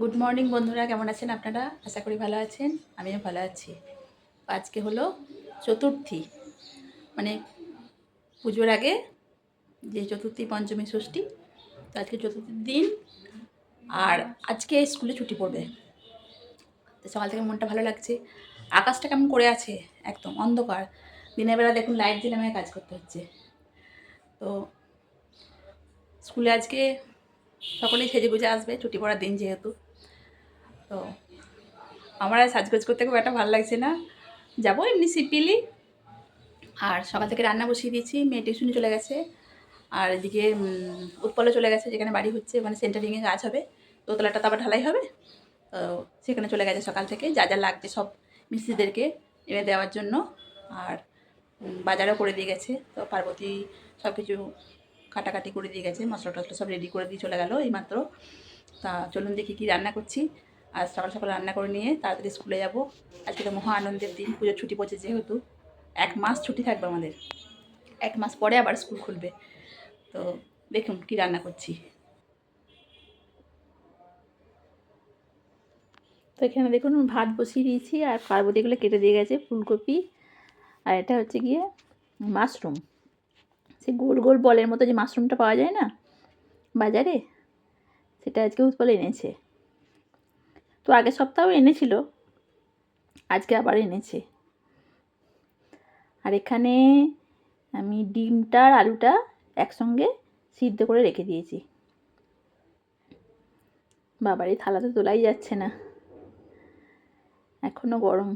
Good morning বন্ধুরা, কেমন আছেন আপনারা? আশা করি ভালো আছেন, আমিও ভালো আছি। আজকে হলো চতুর্থী, মানে পুজোর আগে যে চতুর্থী, পঞ্চমী, ষষ্ঠী। তো আজকে চতুর্থীর দিন, আর আজকে স্কুলে ছুটি পড়বে। তো সকাল থেকে মনটা ভালো লাগছে। আকাশটা কেমন করে আছে, একদম অন্ধকার। দিনের বেলা দেখুন লাইট দিলে আমাকে কাজ করতে হচ্ছে। তো স্কুলে আজকে সকলেই সেজে গুজে আসবে, ছুটি পড়ার দিন যেহেতু। তো আমার আর সাজগোজ করতে খুব একটা ভালো লাগছে না, যাবো এমনি সিম্পলি। আর সকাল থেকে রান্না বসিয়ে দিয়েছি, মেয়ে টিউশনে চলে গেছে। আর এদিকে উৎপলও চলে গেছে, যেখানে বাড়ি হচ্ছে, মানে সেন্টারিংয়ে কাজ হবে, দোতলাটা তো আবার ঢালাই হবে। তো সেখানে চলে গেছে সকাল থেকে, যা যা লাগবে সব মিস্ত্রিদেরকে এনে দেওয়ার জন্য। আর বাজারও করে দিয়ে গেছে। তো পার্বতী সব কিছু কাটাকাটি করে দিয়ে গেছে, মশলা টশলা সব রেডি করে দিয়ে চলে গেল এইমাত্র। তা চলুন দেখি কী রান্না করছি। আর সকাল সকাল রান্না করে নিয়ে তাড়াতাড়ি স্কুলে যাব। আজকে তো মহা আনন্দের দিন, পুজোর ছুটি পড়ছে যেহেতু। 1 মাস ছুটি থাকবে আমাদের, 1 মাস পরে আবার স্কুল খুলবে। তো দেখুন কি রান্না করছি। তো এখানে দেখুন ভাত বসিয়ে দিয়েছি, আর পার্বতীগুলো কেটে দিয়ে গেছে, ফুলকপি। আর এটা হচ্ছে গিয়ে মাশরুম, সে গোল গোল বলের মতো যে মাশরুমটা পাওয়া যায় না বাজারে, সেটা আজকে উৎপল এনেছে। তো আগের সপ্তাহেও এনেছিল, আজকে আবার এনেছে। আর এখানে আমি ডিমটা আর আলুটা একসঙ্গে সিদ্ধ করে রেখে দিয়েছি। বাবার এই থালা তো তোলাই যাচ্ছে না, এখনও গরম।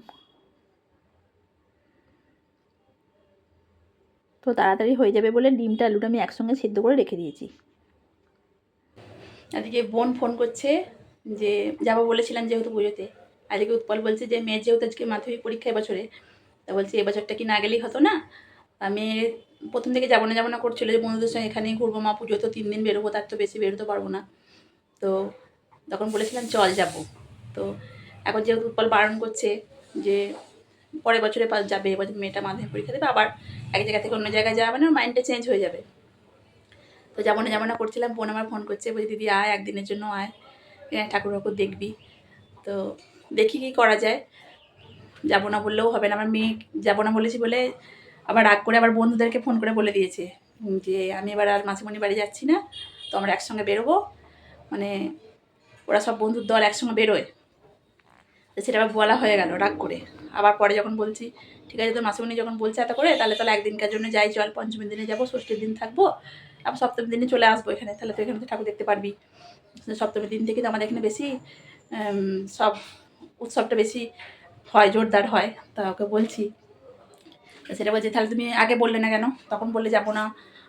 তো তাড়াতাড়ি হয়ে যাবে বলে ডিমটা আলুটা আমি একসঙ্গে সিদ্ধ করে রেখে দিয়েছি। আজকে বোন ফোন করছে যে যাবো বলেছিলাম যেহেতু পুজোতে। আজকে উৎপল বলছে যে মেয়ের যেহেতু আজকে মাধ্যমিক পরীক্ষা এবছরে, তা বলছি এবছরটা কি না গেলেই হতো না। আমি প্রথম থেকে যাবো না করছিল, যে বন্ধুদের সঙ্গে এখানেই ঘুরবো, মা পুজো তো 3 দিন বেরোবো, তার তো বেশি বেরোতে পারবো না। তো তখন বলেছিলাম চল যাবো। তো এখন যেহেতু উৎপল বারণ করছে যে পরের বছরে যাবে, এবছর মেয়েটা মাধ্যমিক পরীক্ষা দেবে, আবার এক জায়গা থেকে অন্য জায়গায় যাওয়া মানে মাইন্ডটা চেঞ্জ হয়ে যাবে। তো যাবো না করছিলাম, বোন আমার ফোন করছে, বলছি দিদি আয়, একদিনের জন্য আয়, ঠাকুর ঠাকুর দেখবি। তো দেখি কী করা যায়। যাবো না বললেও হবে না, আমার মেয়ে যাবো না বলেছি বলে আবার রাগ করে আবার বন্ধুদেরকে ফোন করে বলে দিয়েছে যে আমি এবার আর মাসিমণি বাড়ি যাচ্ছি না, তো আমরা একসঙ্গে বেরোবো। মানে ওরা সব বন্ধুর দল একসঙ্গে বেরোয়, তো সেটা আবার বলা হয়ে গেল রাগ করে। আবার পরে যখন বলছি ঠিক আছে, তো মাসিমণি যখন বলছে এত করে, তাহলে একদিনকার জন্য যাই, চল পঞ্চমীর দিনে যাবো, ষষ্ঠীর দিন থাকবো, আবার সপ্তমীর দিনে চলে আসবো এখানে, তাহলে তো এখানে তো ঠাকুর দেখতে পারবি। সপ্তমীর দিন থেকে তো আমাদের এখানে বেশি সব উৎসবটা বেশি হয়, জোরদার হয়। তা ওকে বলছি, সেটা বলছে তাহলে তুমি আগে বললে না কেন, তখন বললে যাবো না,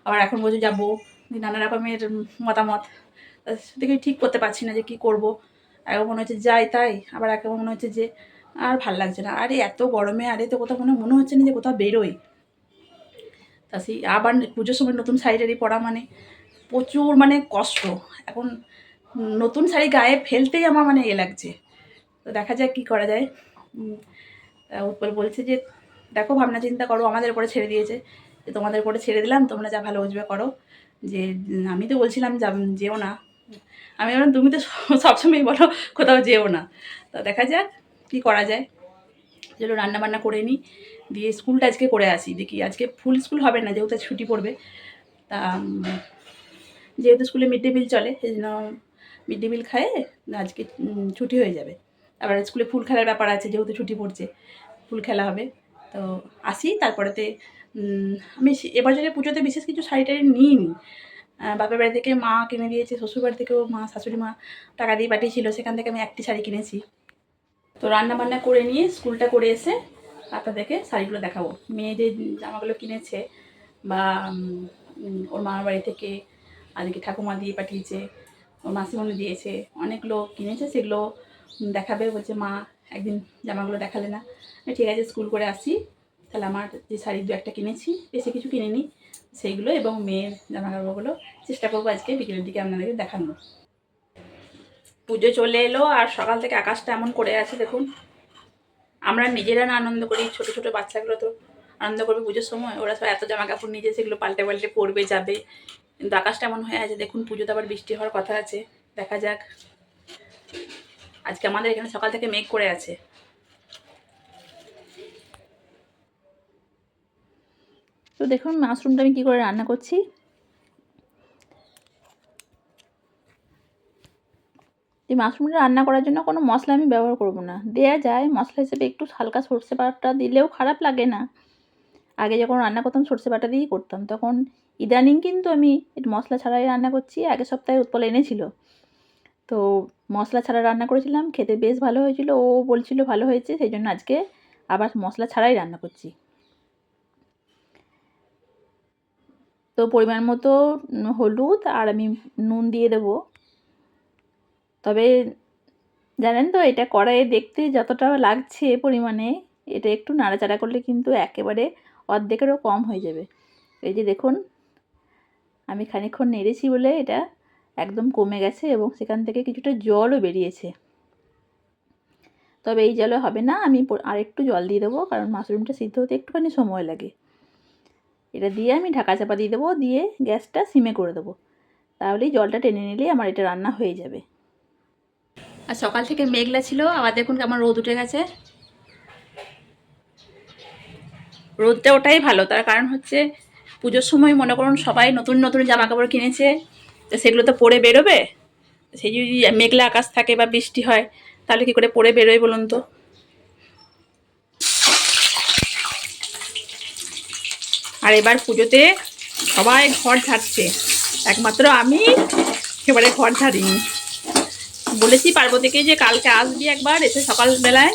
আবার এখন বলছো যাবো। নানা রকমের মতামত, দেখে ঠিক করতে পারছি না যে কী করবো। এখন মনে হচ্ছে যাই তাই, আবার এখন মনে হচ্ছে যে আর ভাল লাগছে না, আরে এত গরমে আরে তো কোথাও মনে হচ্ছে না যে কোথাও বেরোই। তা সেই আবার পুজোর সময় নতুন শাড়ি পরা মানে প্রচুর মানে কষ্ট। এখন নতুন শাড়ি গায়ে ফেলতেই আমার মানে লাগছে। তো দেখা যাক কী করা যায়। উৎপল বলছে যে দেখো ভাবনা চিন্তা করো, আমাদের উপরে ছেড়ে দিয়েছে, যে তোমাদের উপরে ছেড়ে দিলাম, তোমরা যা ভালো বুঝবে করো। যে আমি তো বলছিলাম যেও না, আমি বললাম তুমি তো সবসময় বলো কোথাও যেও না। তো দেখা যাক কী করা যায়। চলো রান্না বান্না করে নিই, দিয়ে স্কুলটা আজকে করে আসি। দেখি আজকে ফুল স্কুল হবে না, যেহেতু ছুটি পড়বে। তা যেহেতু স্কুলে মিড ডে মিল চলে, সেই জন্য মিড ডে মিল খায়ে আজকে ছুটি হয়ে যাবে। আবার স্কুলে ফুল খেলার ব্যাপার আছে, যেহেতু ছুটি পড়ছে ফুল খেলা হবে। তো আসি, তারপরেতে আমি এবছরে পুজোতে বিশেষ কিছু শাড়ি টাড়ি নিইনি। বাপের বাড়ি থেকে মা কিনে দিয়েছে, শ্বশুরবাড়ি থেকেও মা শাশুড়ি মা টাকা দিয়ে পাঠিয়েছিল, সেখান থেকে আমি একটি শাড়ি কিনেছি। তো রান্না বান্না করে নিয়ে স্কুলটা করে এসে আপনাদেরকে শাড়িগুলো দেখাবো। মেয়ে যে জামাগুলো কিনেছে বা ওর মামার বাড়ি থেকে আজকে ঠাকুমা দিয়ে পাঠিয়েছে, ওর মাসিমণি দিয়েছে, অনেকগুলো কিনেছে, সেগুলো দেখাবে। বলছে মা একদিন জামাগুলো দেখালে না। ঠিক আছে, স্কুল করে আসি, তাহলে আমার যে শাড়ি 2-1টা কিনেছি, বেশি কিছু কিনিনি, সেইগুলো এবং মেয়ের জামা কাপড়গুলো চেষ্টা করবো আজকে বিকেলের দিকে আপনাদেরকে দেখানো। পুজো চলে এলো, আর সকাল থেকে আকাশটা এমন করে আছে দেখুন। আমরা নিজেরা না আনন্দ করি, ছোটো ছোটো বাচ্চাগুলো তো আনন্দ করবে পুজোর সময়, ওরা সব এত জামা কাপড় নিজে সেগুলো পাল্টে পাল্টে পরবে যাবে, কিন্তু আকাশটা এমন হয়ে আছে দেখুন। পুজোতে আবার বৃষ্টি হওয়ার কথা আছে, দেখা যাক। আজকে আমাদের এখানে সকাল থেকে মেঘ করে আছে। তো দেখুন মাশরুমটা আমি কী করে রান্না করছি। এই মাশরুমটা রান্না করার জন্য কোনো মশলা আমি ব্যবহার করব না। দেয়া যায় মশলা হিসেবে একটু হালকা সর্ষে বাটা দিলেও খারাপ লাগে না। আগে যখন রান্না করতাম সর্ষে বাটা দিয়েই করতাম। তখন ইদানিং কিন্তু আমি একটু মশলা ছাড়াই রান্না করছি। আগের সপ্তাহে উৎপল এনেছিল। তো মশলা ছাড়া রান্না করেছিলাম, খেতে বেশ ভালো হয়েছিল। ও বলছিল ভালো হয়েছে, সেই জন্য আজকে আবার মশলা ছাড়াই রান্না করছি। তো পরিমাণ মতো হলুদ আর আমি নুন দিয়ে দেবো। তবে জানেন তো এটা কড়াইয়ে দেখতে যতটা লাগছে পরিমাণে, এটা একটু নাড়াচাড়া করলে কিন্তু একেবারে অর্ধেকেরও কম হয়ে যাবে। এই যে দেখুন আমি খানিকক্ষণ নেড়েছি বলে এটা একদম কমে গেছে এবং সেখান থেকে কিছুটা জলও বেরিয়েছে। তবে এই জলে হবে না, আমি আরেকটু জল দিয়ে দেবো, কারণ মাশরুমটা সিদ্ধ হতে একটুখানি সময় লাগে। এটা দিয়ে আমি ঢাকা চাপা দিয়ে দেবো, দিয়ে গ্যাসটা সিমে করে দেবো। তাহলেই জলটা টেনে নিলেই আমার এটা রান্না হয়ে যাবে। আর সকাল থেকে মেঘলা ছিল, আবার দেখুন কেমন রোদ উঠে গেছে। রোদটা ওটাই ভালো, তার কারণ হচ্ছে পুজোর সময় মনে করুন সবাই নতুন নতুন জামা কাপড় কিনেছে, তো সেগুলো তো পরে বেরোবে। সেই যদি মেঘলা আকাশ থাকে বা বৃষ্টি হয় তাহলে কি করে পরে বেরোয় বলুন তো। আর এবার পুজোতে সবাই ঘর ঝাড়ছে, একমাত্র আমি এবারে ঘর ঝাড়িনি। বলেছি পার্বতীকে যে কালকে আসবি একবার, এসে সকালবেলায়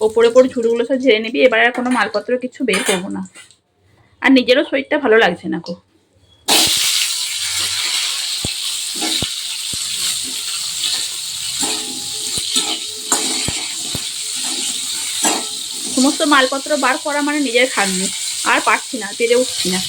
ওপরে ওপর ঝুড়িগুলো সব ঝেড়ে নিবি। এবার আর কোনো মালপত্র কিছু বের করবো না। আর নিজেরও শরীরটা ভালো লাগছে না গো। সমস্ত মালপত্র বার করা মানে নিজের খাটনি, আর পারছি না, পেরে উঠছি না।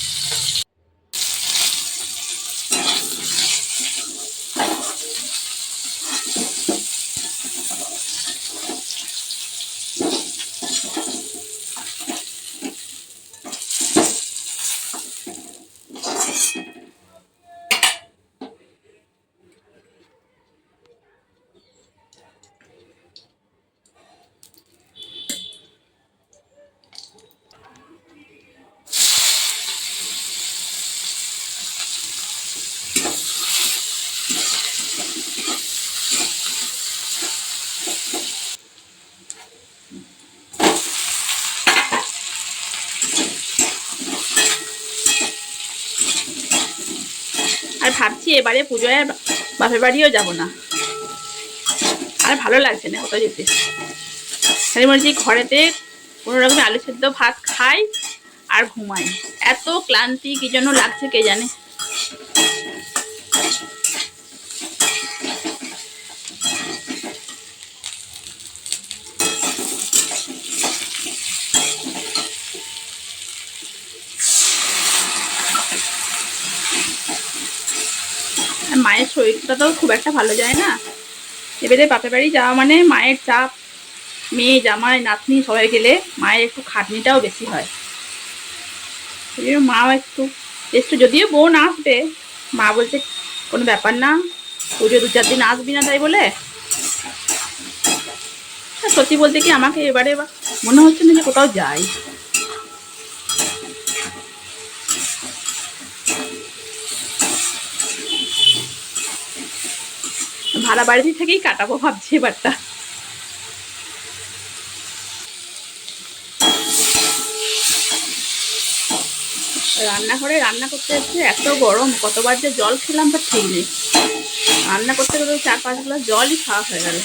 আর ভাবছি এবারে পুজোয় বাপের বাড়িও যাব না, আর ভালো লাগছে না কোথাও যেতে। তাই বলছি ঘরেতে কোনো রকমের আলু সেদ্ধ ভাত খাই আর ঘুমাই। এত ক্লান্তি কি জন্য লাগছে কে জানে। মায়ের শরীরটা তো খুব একটা ভালো যায় না। এবারে বাপের বাড়ি যাওয়া মানে মায়ের চাপ, মেয়ে জামাই নাতনি সবাই গেলে মায়ের একটু খাটনিটাও বেশি হয়। সেই জন্য মাও একটু একটু, যদিও বোন আসবে, মা বলছে কোনো ব্যাপার না, পুজো 2-4 দিন আসবি না তাই বলে। সত্যি বলতে কি আমাকে এবারে মনে হচ্ছে না যে কোথাও যাই। ভাড়া বাড়িতে থেকেই কাটাবো ভাবছি এবারটা। রান্নাঘরে রান্না করতে এসে এত গরম, কতবার যে জল খেলাম তার ঠিক নেই। রান্না করতে করতে 4-5 গ্লাস জলই খাওয়া হয়ে গেল।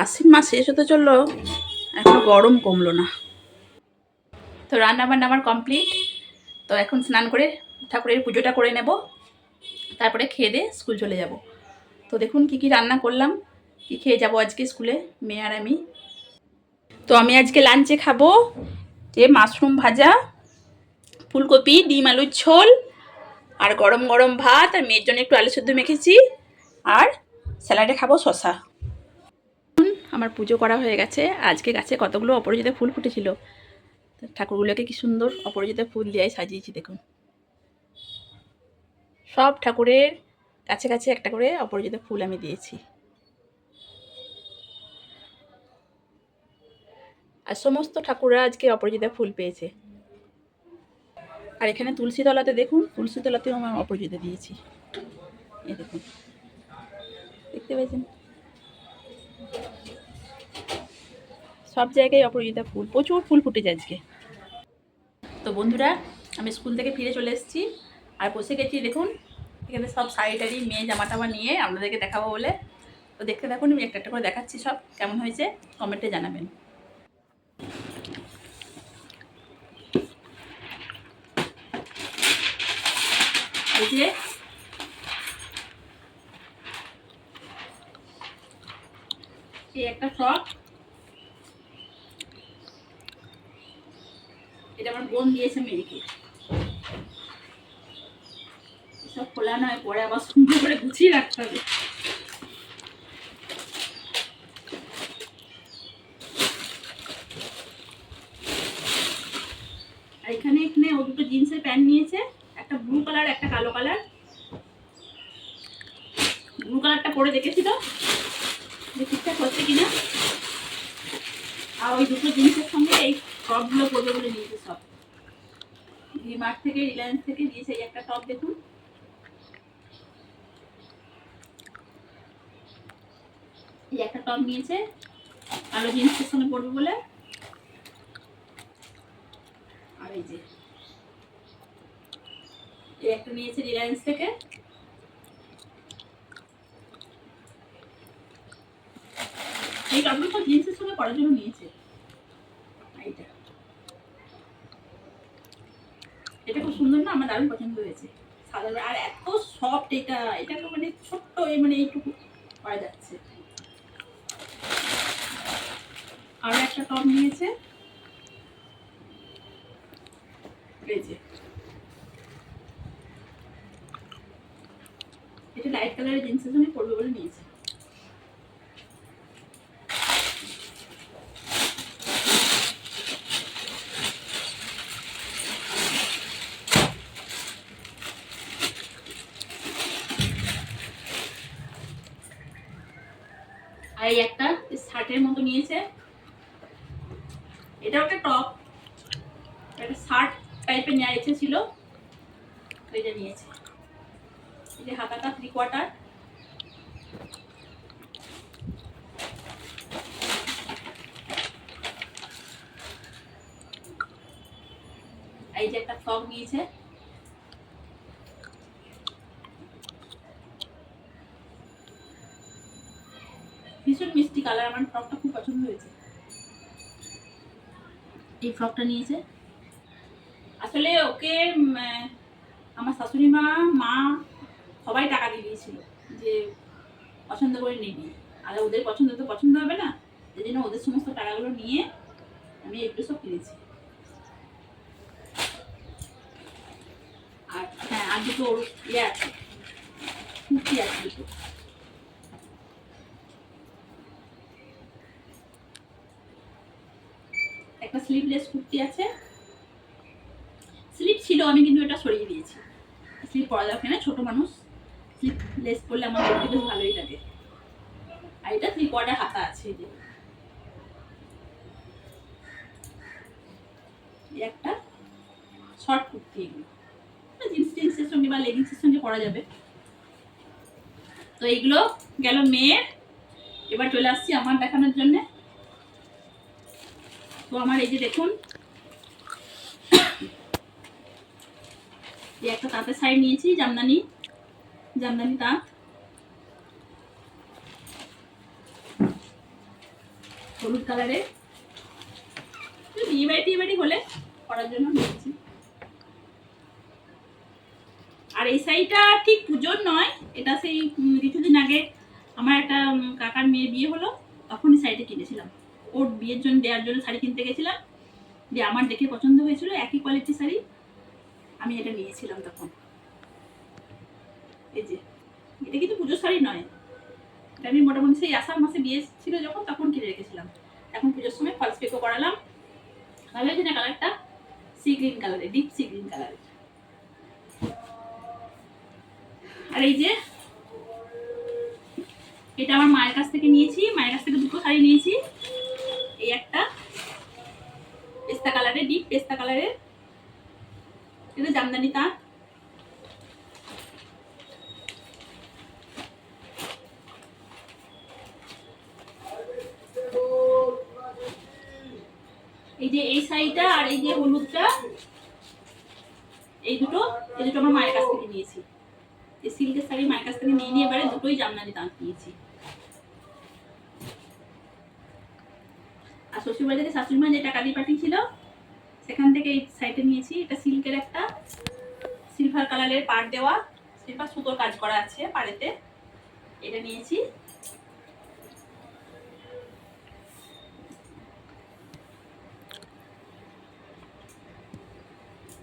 আশ্বিন মাস শেষ হতে চললো, এখনো গরম কমলো না। তো রান্না বান্না আমার কমপ্লিট। তো এখন স্নান করে ঠাকুরের পুজোটা করে নেব, তারপরে খেয়ে দিয়ে স্কুল চলে যাব। তো দেখুন কি কি রান্না করলাম, কি খেয়ে যাব আজকে স্কুলে মেয়ে আর আমি। তো আমি আজকে লাঞ্চে খাবো যে মাশরুম ভাজা, ফুলকপি ডিম আলুর ঝোল আর গরম গরম ভাত, আর মেয়ের জন্য একটু আলু সেদ্ধ মেখেছি, আর স্যালাডে খাবো শশা। আমার পুজো করা হয়ে গেছে। আজকে গাছে কতগুলো অপরাজিতা ফুল ফুটেছিল, ঠাকুরগুলোকে কি সুন্দর অপরাজিতা ফুল দিয়ে সাজিয়েছি দেখুন। সব ঠাকুরের কাছে কাছে একটা করে অপরাজিতা ফুল আমি দিয়েছি। আর সমস্ত ঠাকুররা আজকে অপরাজিতা ফুল পেয়েছে। আর এখানে তুলসী তলাতে দেখুন, তুলসী তলাতেও আমার অপরাজিতা দিয়েছি। এই দেখুন, দেখতে পেয়েছেন? সব জায়গায় অপরাজিতা ফুল, প্রচুর ফুল ফুটেছে আজকে। তো বন্ধুরা, আমি স্কুল থেকে ফিরে চলে এসেছি, আর বসে গেছি দেখুন এখানে সব শাড়ি টাড়ি মেয়ে জামা টামা নিয়ে আপনাদেরকে দেখাবো বলে। তো দেখতে থাকুন, আমি একটা একটা করে দেখাচ্ছি, সব কেমন হয়েছে কমেন্টে জানাবেন। এই যে এই একটা ফ্রক, এটা আমার বোন দিয়েছে মেয়েকে। সব খোলা নয়, পরে আবার সুন্দর করে গুছিয়ে রাখতে হবে। আর এখানে এখানে ও দুটো জিন্সের প্যান্ট নিয়েছে, একটা ব্লু কালার একটা কালো কালার। ব্লু কালারটা পরে দেখেছিল যে ঠিকঠাক হচ্ছে কিনা, আর ওই দুটো জিন্সের সঙ্গে এই টপগুলো পরবে বলে নিয়েছে সব। ডিমার্ট থেকে, রিলায়েন্স থেকে দিয়েছে এই একটা টপ দেখুন। এই একটা টপ নিয়েছে কালো জিন্সের সঙ্গে পরবে বলে। আর এই যে এই একটা নিয়েছে রিলায়েন্স থেকে। এই টপগুলো তো জিন্সের সঙ্গে পরার জন্য নিয়েছে। এইটা এটা খুব সুন্দর না, আমার দারুণ পছন্দ হয়েছে। সাদা আর এত সফট, এটা এটা তো মানে ছোট্ট, মানে এইটুকু পরা যাচ্ছে। আর একটা টপ নিয়েছে, এই যে এটা লাইট কালারের জিন্সের সঙ্গে পরবে বলে নিয়েছে। আর এই একটা শার্টের মতো নিয়েছে, এটা একটা টপ, একটা শার্ট টাইপের নেওয়ার ইচ্ছে ছিল, এটা নিয়েছে। এই যে হাতাটা 3/4। এই যে একটা ফ্রক নিয়েছে, ভীষণ মিষ্টি কালার, আমার ফ্রকটা খুব পছন্দ হয়েছে। এই ফ্রকটা নিয়েছে। আসলে ওকে আমার শাশুড়ি মা, মা সবাই টাকা দিয়ে দিয়েছিল যে পছন্দ করে নিবি, আর ওদের পছন্দ তো পছন্দ হবে না, এই জন্য ওদের সমস্ত টাকাগুলো নিয়ে আমি এগুলো সব কিনেছি। আর হ্যাঁ, আর দুটো ইয়ে আছে, কুর্তি আছে দুটো। একটা স্লিভলেস কুর্তি আছে, স্লিপ ছিল আমি কিন্তু এটা সরিয়ে দিয়েছি, স্লিপ পরা যাবে না, ছোট মানুষ, স্লিপলেস পরলে আমার দেখতে বেশ ভালোই লাগে। আর এটা 3/4 হাতা আছে। এই যে একটা শর্ট কুর্তি, এগুলো জিন্স টিন্সের সঙ্গে বা লেগিংসের সঙ্গে পরা যাবে। তো এইগুলো গেল মেয়ের। এবার চলে আসছি আমার দেখানোর জন্য। তো আমার এই যে দেখুন, এই একটা তাঁতের শাড়ি নিয়েছি, জামদানি জামদানি তাঁত, হলুদ কালারের, বিয়ে বাড়ি হলে পরার জন্য নিয়েছি। আর এই শাড়িটা ঠিক পুজোর নয়, এটা সেই কিছুদিন আগে আমার একটা কাকার মেয়ে বিয়ে হলো, তখনই শাড়িটা কিনেছিলাম। ওর বিয়ের জন্য দেওয়ার জন্য শাড়ি কিনতে গেছিলাম, যে আমার দেখে পছন্দ হয়েছিল, একই কোয়ালিটির শাড়ি, আমি এটা নিয়েছিলাম তখন। এই যে এটা কিন্তু পুজোর শাড়ি নয়, এটা আমি মোটামুটি সেই আষাঢ় মাসে বিয়ে ছিল যখন তখন কিনে রেখেছিলাম। এখন পুজোর সময় ফলস পিকো করালাম। ভালো হয়েছে না কালারটা? সি গ্রিন কালারে, ডিপ সি গ্রিন কালারে। আর এই যে এটা আমার মায়ের কাছ থেকে নিয়েছি, মায়ের কাছ থেকে দুটো শাড়ি নিয়েছি। এই একটা পেস্তা কালারে, ডিপ পেস্তা কালারে, এটা জামদানি তাঁত। এই যে এই শাড়িটা আর এই যে হলুদটা, এই দুটো আমার মায়ের কাছ থেকে নিয়েছি। এই সিল্কের শাড়ি মায়ের কাছ থেকে নিয়ে এবারে দুটোই জামদানি তাঁত নিয়েছি। আর শ্বশুরবাড়ি থেকে শাশুড়ি মা যে টাকা দিয়ে পাঠিয়েছিল সেখান থেকে এই শাড়িটা নিয়েছি। এটা সিল্কের একটা সিলভার কালারের পাড় দেওয়া, সিলভার সুতোর কাজ করা আছে পাড়েতে, এটা নিয়েছি।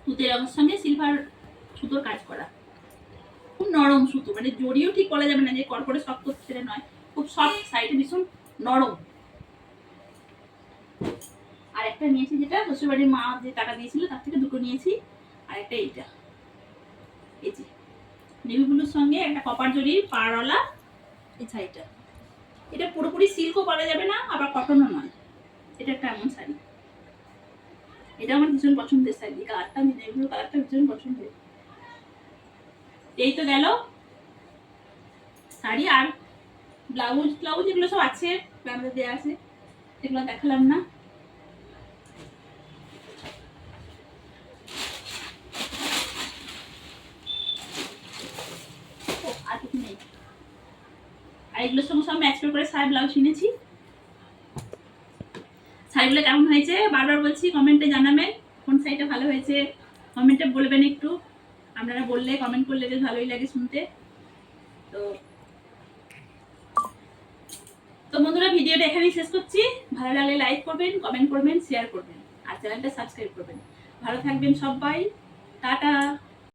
তুতে রঙের সঙ্গে সিলভার সুতোর কাজ করা, খুব নরম সুতো, মানে জড়িয়েও ঠিক বলা যাবে না যে কড়কড়ে শক্ত ছেড়ে নয়, খুব সফট, সাইডে ভীষণ নরম। আর একটা নিয়েছি যেটা শ্বশুরবাড়ির মা যে টাকা দিয়েছিল তার থেকে দুটো নিয়েছি। আর একটা এইটা, এই যে নেভি ব্লুর সঙ্গে একটা কপার জরির পাড়ওয়ালা এই শাড়িটা। এটা পুরোপুরি সিল্কও বলা যাবে না, আবার কটনও নয়, এটা একটা এমন শাড়ি। এটা আমার ভীষণ পছন্দের শাড়ি, কালারটা আমি নেভি ব্লু কালারটা ভীষণ পছন্দের। এই তো গেল শাড়ি। আর ব্লাউজ এগুলো সব আছে, ব্যানারে দেওয়া আছে, এগুলো দেখালাম না। আর কিছু নেই। আর এগুলোর সঙ্গে সব ম্যাচ করে শাড়ি ব্লাউজ কিনেছি। শাড়িগুলো কেমন হয়েছে বারবার বলছি, কমেন্টে জানাবেন কোন শাড়িটা ভালো হয়েছে, কমেন্টে বলবেন একটু। আপনারা বললে, কমেন্ট করলে বেশ ভালোই লাগে শুনতে। তো বন্ধুরা, ভিডিওটা এখানেই শেষ করছি। ভালো লাগলে লাইক করবেন, কমেন্ট করবেন, শেয়ার করবেন, আর চ্যানেলটা সাবস্ক্রাইব করবেন। ভালো থাকবেন সবাই, টাটা।